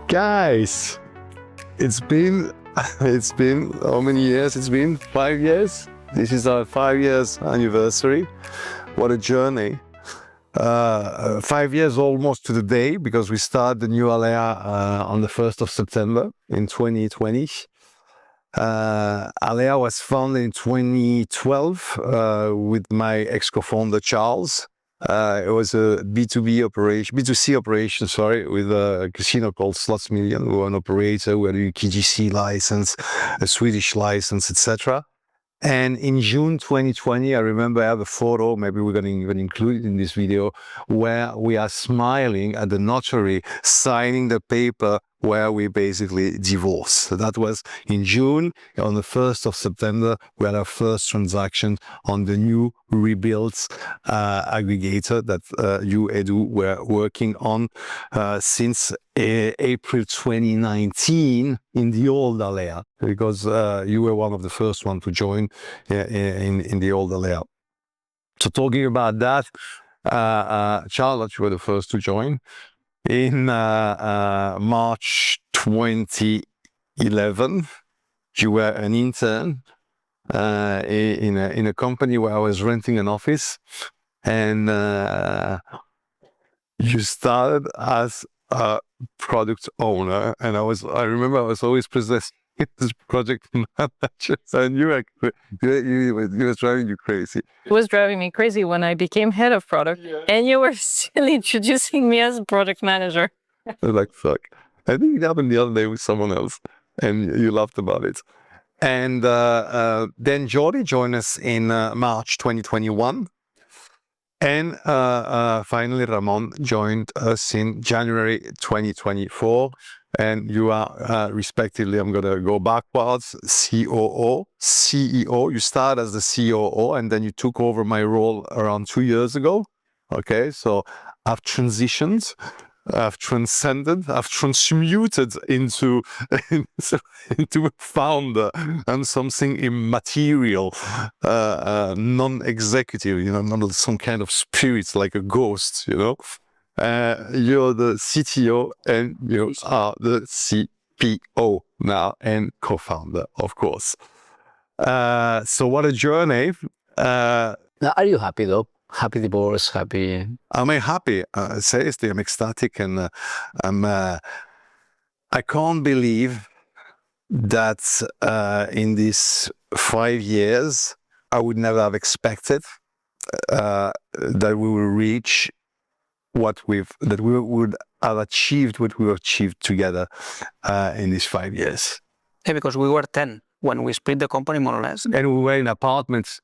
Guys, it's been how many years? It's been 5 years. This is our 5 years anniversary. What a journey. 5 years almost to the day, because we started the new Alea on the 1st of September in 2020. Alea was founded in 2012 with my ex-co-founder Charles. It was a B2C operation, with a casino called Slots Million. We were an operator. We had a KGC license, a Swedish license, etc. And in June 2020, I remember I have a photo, maybe we're going to even include it in this video, where we are smiling at the notary signing the paper where we basically divorced. So that was in June. On the 1st of September, we had our first transaction on the new rebuilt aggregator that you, Edu, were working on since April 2019 in the old Alea, because you were one of the first ones to join in the old Alea. So talking about that, Charlotte, you were the first to join in March 2011. You were an intern in a company where I was renting an office, and you started as a product owner, and I remember I was always possessed this project manager, and you was driving you crazy. It was driving me crazy when I became head of product, and you were still introducing me as product manager. I was like, fuck. I think it happened the other day with someone else, and you laughed about it. And then Jordi joined us in March 2021. And finally, Ramon joined us in January 2024. And you are, respectively, I'm going to go backwards, COO, CEO. You started as the COO, and then you took over my role around 2 years ago. Okay, so I've transitioned, I've transcended, I've transmuted into a founder and something immaterial, non-executive, not some kind of spirit like a ghost, You're the CTO and you are the CPO now and co-founder, of course. So what a journey. Are you happy though? Happy divorce, happy? Am I happy? Seriously, I'm ecstatic, and I can't believe that in these 5 years, I would never have expected that we will reach that we would have achieved what we've achieved together in these 5 years. Yeah, because we were 10 when we split the company, more or less. And we were in apartments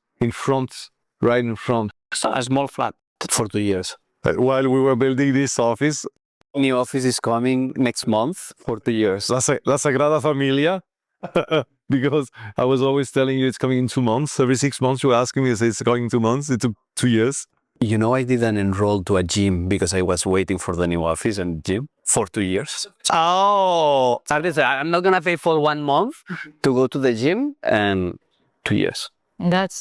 right in front. A small flat. For 2 years. While we were building this office. New office is coming next month for 2 years. La Sagrada Familia. Because I was always telling you it's coming in 2 months. Every 6 months you were asking me, I say it's going in 2 months. It took 2 years. I didn't enroll to a gym because I was waiting for the new office and gym for 2 years. Oh! I'm not going to pay for 1 month to go to the gym, and 2 years. That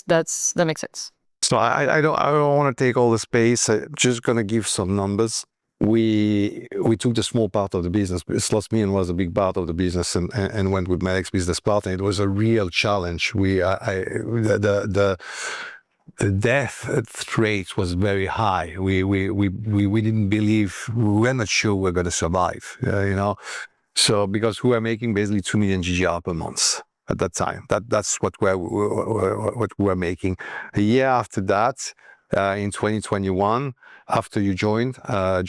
makes sense. So I don't want to take all the space. I'm just going to give some numbers. We took the small part of the business. Slots Million was a big part of the business, and went with my ex-business partner. It was a real challenge. The death rate was very high. We didn't believe, we were not sure we were going to survive, So because we were making basically 2 million GGR per month at that time. That's what we were making. A year after that, in 2021, after you joined,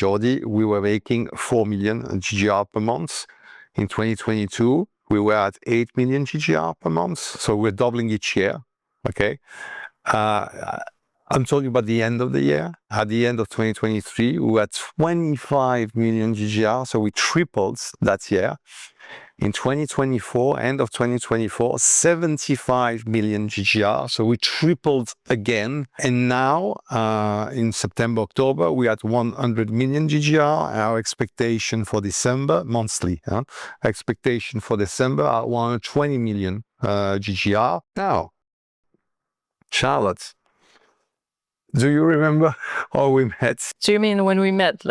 Jordi, we were making 4 million GGR per month. In 2022, we were at 8 million GGR per month. So we're doubling each year, okay? I'm talking about the end of the year. At the end of 2023, we were at 25 million GGR, so we tripled that year. In 2024, end of 2024, 75 million GGR, so we tripled again. And now, in September, October, we're at 100 million GGR. Our expectation for December, monthly, expectation for December are 120 million GGR. Now, Charlotte, do you remember how we met? So you mean when we met,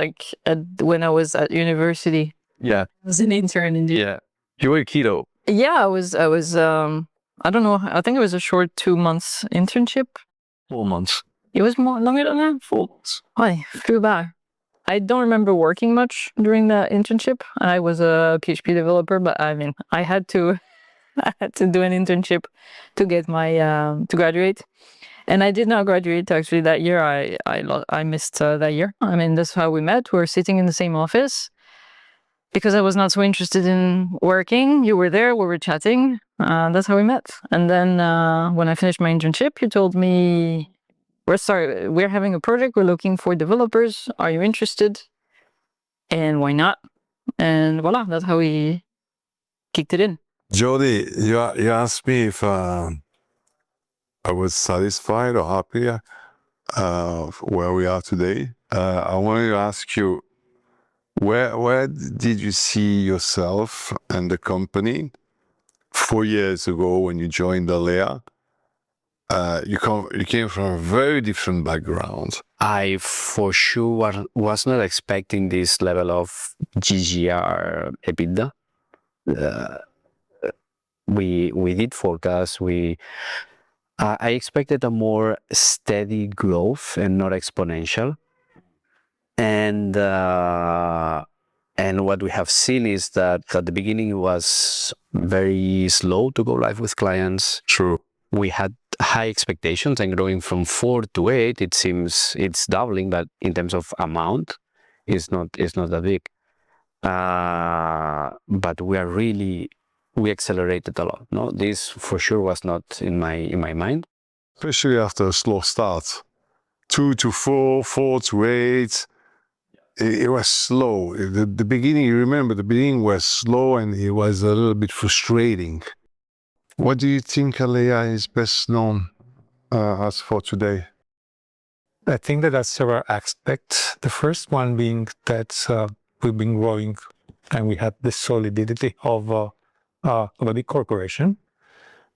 when I was at university? Yeah. I was an intern indeed. Yeah. You were keto. Yeah, I was, I don't know, I think it was a short 2 months internship. 4 months. It was more longer than that? 4 months. Why? Flew by. I don't remember working much during that internship. I was a PHP developer, but I mean, I had to do an internship to get my, to graduate. And I did not graduate actually that year. I missed that year. I mean, that's how we met. We were sitting in the same office. Because I was not so interested in working, you were there, we were chatting. That's how we met. And then when I finished my internship, you told me, we're having a project, we're looking for developers. Are you interested? And why not? And voila, that's how we kicked it in. Jody, you asked me if I was satisfied or happy where we are today. I wanted to ask you, where did you see yourself and the company 4 years ago when you joined Alea? You came from a very different background. I for sure was not expecting this level of GGR EBITDA. We did forecast. I expected a more steady growth and not exponential. And what we have seen is that at the beginning it was very slow to go live with clients. True. We had high expectations, and growing from 4 to 8, it seems it's doubling, but in terms of amount, it's not that big. But we accelerated a lot. No, this for sure was not in my mind. Especially after a slow start. 2 to 4, 4 to 8. It was slow. The beginning, you remember, the beginning was slow and it was a little bit frustrating. What do you think Alea is best known as for today? I think that there's several aspects. The first one being that we've been growing and we have the solidity of a big corporation.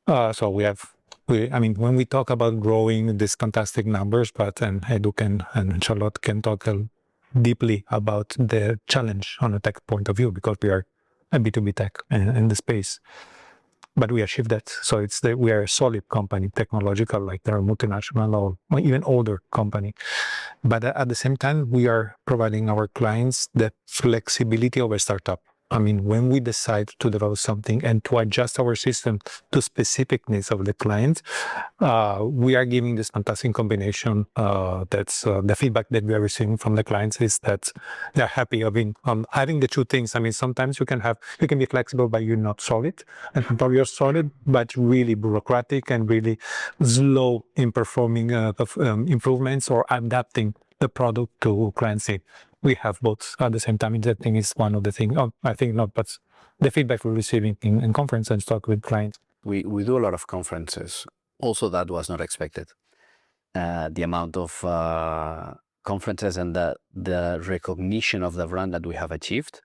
So when we talk about growing these fantastic numbers, and Edu and Charlotte can talk deeply about the challenge on a tech point of view, because we are a B2B tech in the space. But we achieved that. So we are a solid company, technological, like they're a multinational or even older company. But at the same time, we are providing our clients the flexibility of a startup. I mean, when we decide to develop something and to adjust our system to specific needs of the client, we are giving this fantastic combination. That's the feedback that we are receiving from the clients is that they're happy of having the two things. I mean, sometimes you can be flexible, but you're not solid, and sometimes you're solid, but really bureaucratic and really slow in performing improvements or adapting the product to clients' need. We have both at the same time. That thing is one of the things. I think not, but the feedback we're receiving in conference and talk with clients. We do a lot of conferences. Also, that was not expected. The amount of conferences and the recognition of the brand that we have achieved.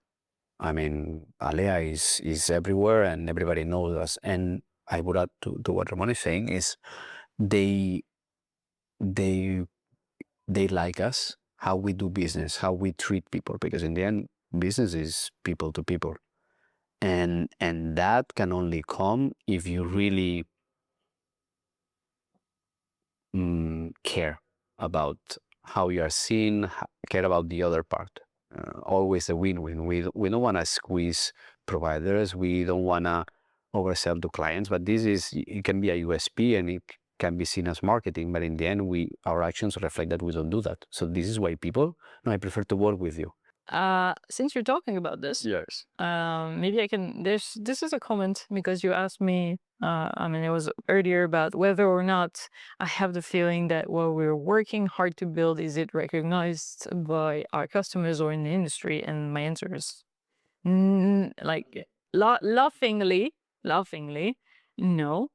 I mean, Alea is everywhere and everybody knows us. And I would add to what Ramon is saying is they like us, how we do business, how we treat people, because in the end, business is people to people. And that can only come if you really care about how you are seen, care about the other part. Always a win-win. We don't want to squeeze providers. We don't want to oversell to clients, but it can be a USP and it can be seen as marketing, but in the end, our actions reflect that we don't do that. So this is why I prefer to work with you. Since you're talking about this, Yes. maybe I can, this is a comment because you asked me, it was earlier about whether or not I have the feeling that what we're working hard to build, is it recognized by our customers or in the industry? And my answer is laughingly, no.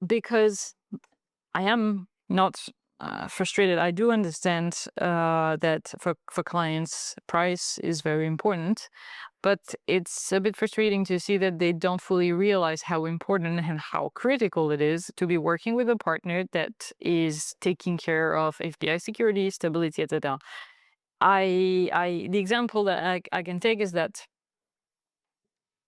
Because I am not frustrated. I do understand that for clients, price is very important, but it's a bit frustrating to see that they don't fully realize how important and how critical it is to be working with a partner that is taking care of API security, stability, etc. the example that I can take is that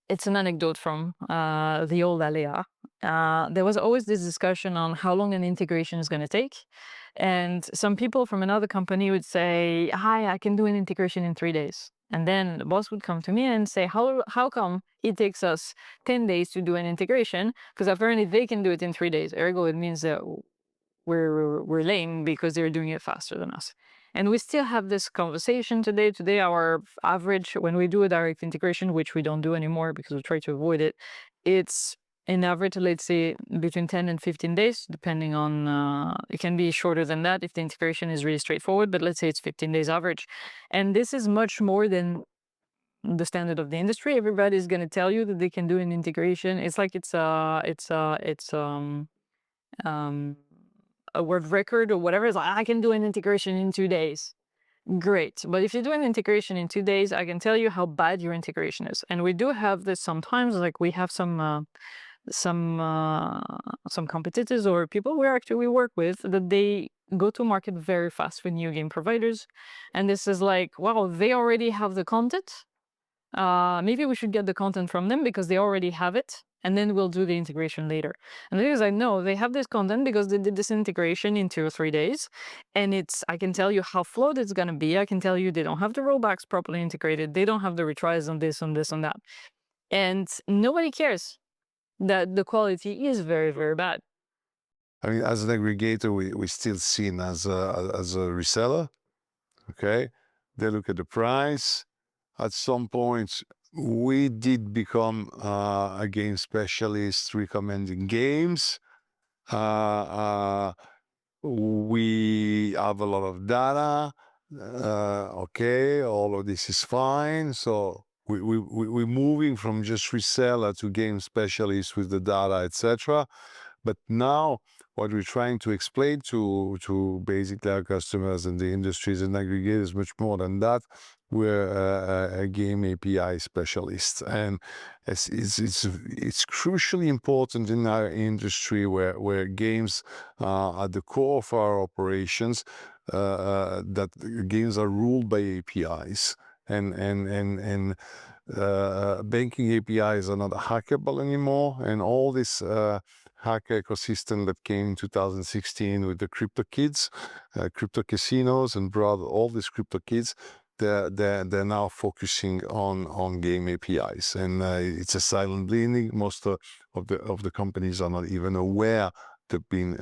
it's an anecdote from the old Alea. There was always this discussion on how long an integration is going to take. And some people from another company would say, hi, I can do an integration in 3 days. And then the boss would come to me and say, how come it takes us 10 days to do an integration? Because apparently they can do it in 3 days. Ergo, it means that we're lame because they're doing it faster than us. And we still have this conversation today. Today, our average, when we do a direct integration, which we don't do anymore because we try to avoid it, it's in average, let's say, between 10 and 15 days, depending on, it can be shorter than that if the integration is really straightforward, but let's say it's 15 days average. And this is much more than the standard of the industry. Everybody's going to tell you that they can do an integration. It's like it's a world record or whatever. It's like, I can do an integration in 2 days. Great. But if you do an integration in 2 days, I can tell you how bad your integration is. And we do have this sometimes, like we have some competitors or people we work with that they go to market very fast with new game providers. And this is like, wow, they already have the content. Maybe we should get the content from them because they already have it. And then we'll do the integration later. And the thing is, I know they have this content because they did this integration in 2 or 3 days. And I can tell you how flawed it's going to be. I can tell you they don't have the rollbacks properly integrated. They don't have the retries on this, on this, on that. And nobody cares that the quality is very, very bad. I mean, as an aggregator, we're still seen as a reseller. Okay, they look at the price. At some point, we did become a game specialist recommending games. We have a lot of data. Okay, all of this is fine. So we're moving from just reseller to game specialist with the data, etc. But now what we're trying to explain to basically our customers and the industries and aggregators much more than that. We're a game API specialist, and it's crucially important in our industry where games are at the core of our operations. That games are ruled by APIs, and banking APIs are not hackable anymore, and all this hacker ecosystem that came in 2016 with the crypto kids, crypto casinos, and brought all these crypto kids. They're now focusing on game APIs, and it's a silent bleeding. Most of the companies are not even aware they've been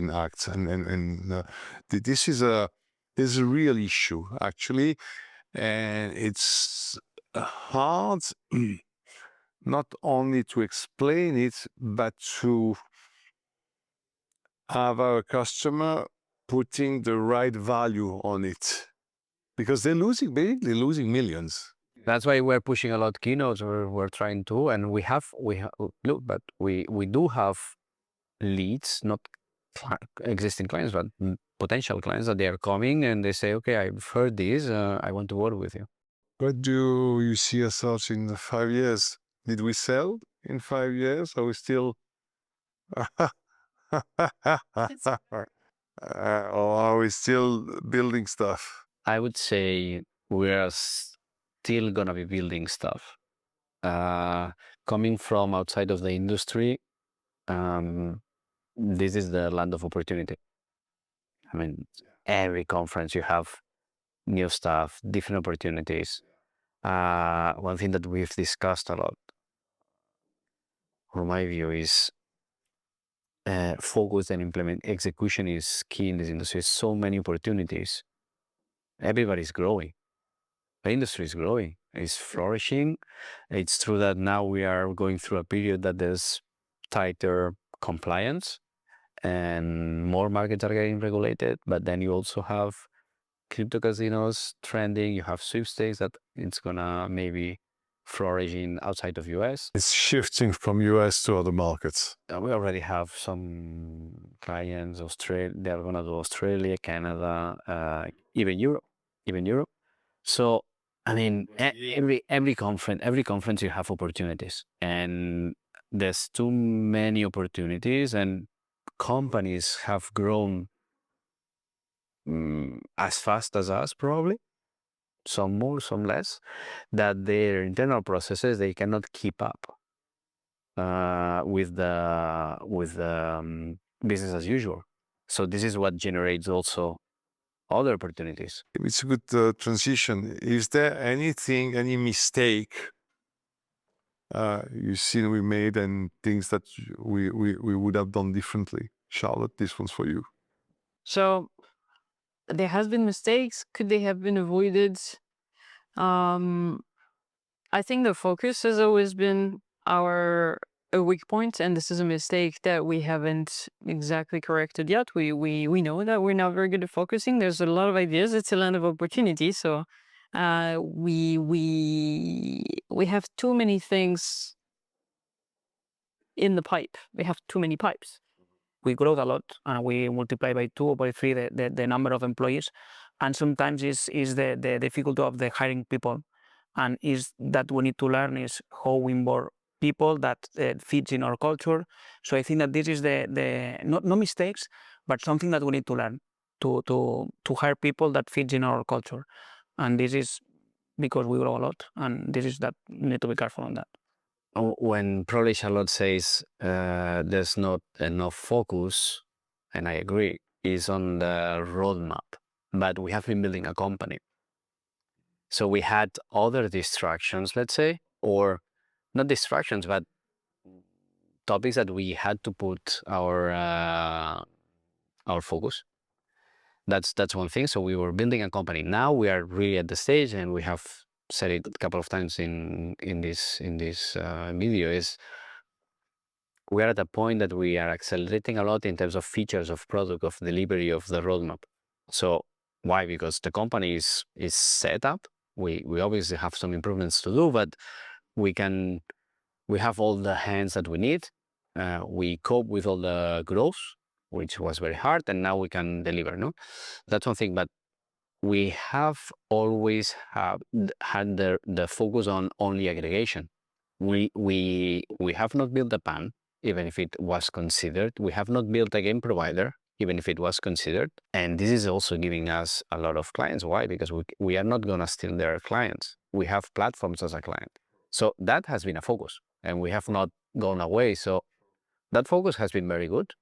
hacked, and this is a real issue actually, and it's hard not only to explain it, but to have our customer putting the right value on it. Because they're basically losing millions. That's why we're pushing a lot keynotes. We're trying to, and we look, but we do have leads, not existing clients, but potential clients that they are coming and they say, okay, I've heard this, I want to work with you. What do you see yourselves in 5 years? Did we sell in 5 years? Are we still? Or are we still building stuff? I would say we are still gonna be building stuff. Coming from outside of the industry, this is the land of opportunity. I mean, every conference you have new stuff, different opportunities. One thing that we've discussed a lot, from my view, is focus and implement. Execution is key in this industry. So many opportunities. Everybody's growing. The industry is growing. It's flourishing. It's true that now we are going through a period that there's tighter compliance and more markets are getting regulated. But then you also have crypto casinos trending. You have sweepstakes that it's gonna maybe flourishing outside of US. It's shifting from US to other markets. We already have some clients, Australia, they're gonna do Australia, Canada, even Europe. So, I mean, every conference you have opportunities, and there's too many opportunities, and companies have grown as fast as us, probably, some more, some less, that their internal processes, they cannot keep up with the business as usual. So this is what generates also other opportunities. It's a good transition. Is there anything, any mistake you've seen we made and things that we would have done differently? Charlotte, this one's for you. So there has been mistakes. Could they have been avoided? I think the focus has always been a weak point, and this is a mistake that we haven't exactly corrected yet. We know that we're not very good at focusing. There's a lot of ideas. It's a land of opportunity. So we have too many things in the pipe. We have too many pipes. We grow a lot and we multiply by 2 or by 3 the number of employees. And sometimes is the difficulty of the hiring people. And is that we need to learn is how we onboard people that fits in our culture. So I think that this is no mistakes, but something that we need to learn to hire people that fits in our culture. And this is because we grow a lot, and this is that we need to be careful on that. When probably Charlotte says there's not enough focus, and I agree, is on the roadmap, but we have been building a company. So we had other distractions, let's say, or not distractions, but topics that we had to put our focus. That's one thing. So we were building a company. Now we are really at the stage, and we have said it a couple of times in this video, is we are at a point that we are accelerating a lot in terms of features of product, of delivery, of the roadmap. So why? Because the company is set up. We obviously have some improvements to do, but we have all the hands that we need. We cope with all the growth, which was very hard, and now we can deliver. No, that's one thing. But we have always had the focus on only aggregation. We have not built a PAN, even if it was considered. We have not built a game provider, even if it was considered. And this is also giving us a lot of clients. Why? Because we are not going to steal their clients. We have platforms as a client. So that has been a focus, and we have not gone away. So that focus has been very good.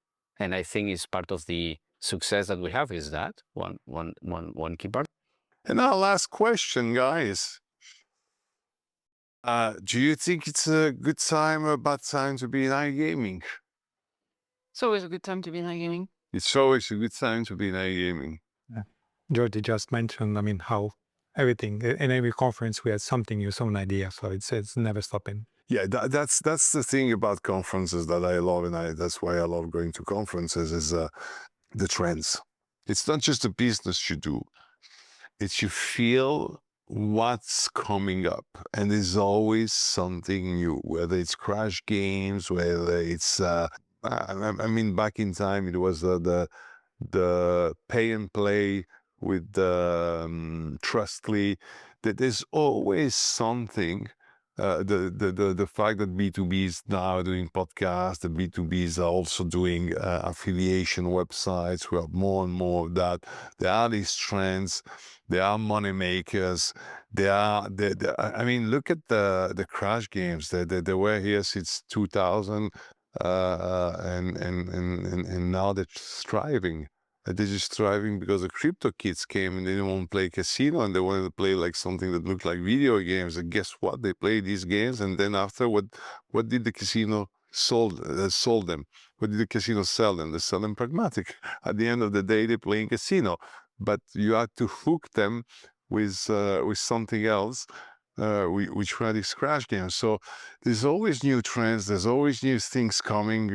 And I think it's part of the success that we have is that one key part. And our last question, guys. Do you think it's a good time or a bad time to be in iGaming? It's always a good time to be in iGaming. It's always a good time to be in iGaming. Jordi just mentioned, I mean, how everything, in every conference we had something new, some idea. So it's never stopping. Yeah, that's the thing about conferences that I love, and that's why I love going to conferences, is the trends. It's not just a business you do. It's you feel what's coming up, and there's always something new, whether it's crash games, whether it's I mean, back in time it was the pay and play with the Trustly. That there's always something. The fact that B2B is now doing podcasts, the B2Bs are also doing affiliation websites. We have more and more of that. There are these trends. There are money makers. I mean, look at the crash games. They were here since 2000, and now they're thriving. They're just thriving because the crypto kids came and they didn't want to play casino, and they wanted to play like something that looked like video games. And guess what? They played these games, and then after, what did the casino sold them? What did the casino sell them? They sell them pragmatic. At the end of the day, they're playing casino, but you had to hook them with something else, which were these crash games. So there's always new trends. There's always new things coming.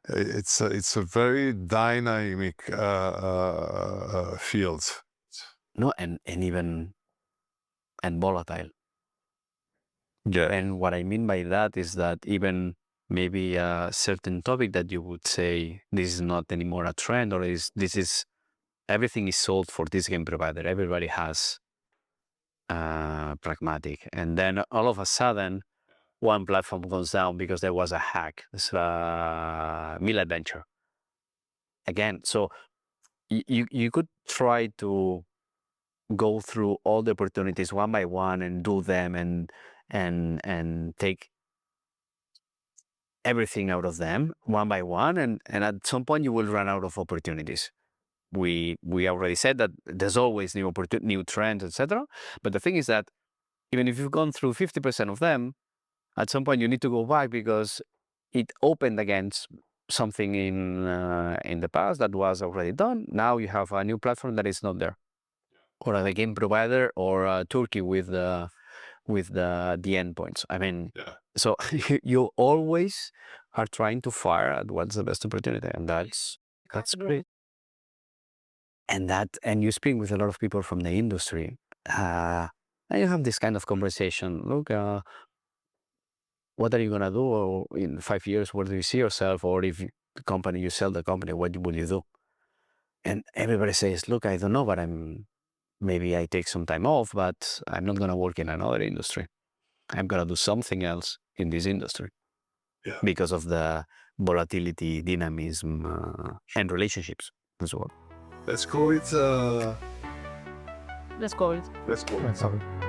It's a very dynamic field. No, and even volatile. Yeah. And what I mean by that is that even maybe a certain topic that you would say this is not anymore a trend, or this is everything is sold for this game provider. Everybody has pragmatic, and then all of a sudden, one platform goes down because there was a hack. It's Mill Adventure. Again, so you could try to go through all the opportunities one by one and do them and take everything out of them one by one, and at some point you will run out of opportunities. We already said that there's always new trends, etc. But the thing is that even if you've gone through 50% of them, at some point you need to go back because it opened against something in the past that was already done. Now you have a new platform that is not there, or a game provider, or Turkey with the endpoints. I mean, so you always are trying to fire at what's the best opportunity, and that's great. And you speak with a lot of people from the industry, and you have this kind of conversation. Look, what are you gonna do in 5 years? Where do you see yourself? Or if the company you sell the company, what will you do? And everybody says, look, I don't know, but maybe I take some time off, but I'm not gonna work in another industry. I'm gonna do something else in this industry because of the volatility, dynamism, and relationships as well. Let's call it. Let's go. Let's call it.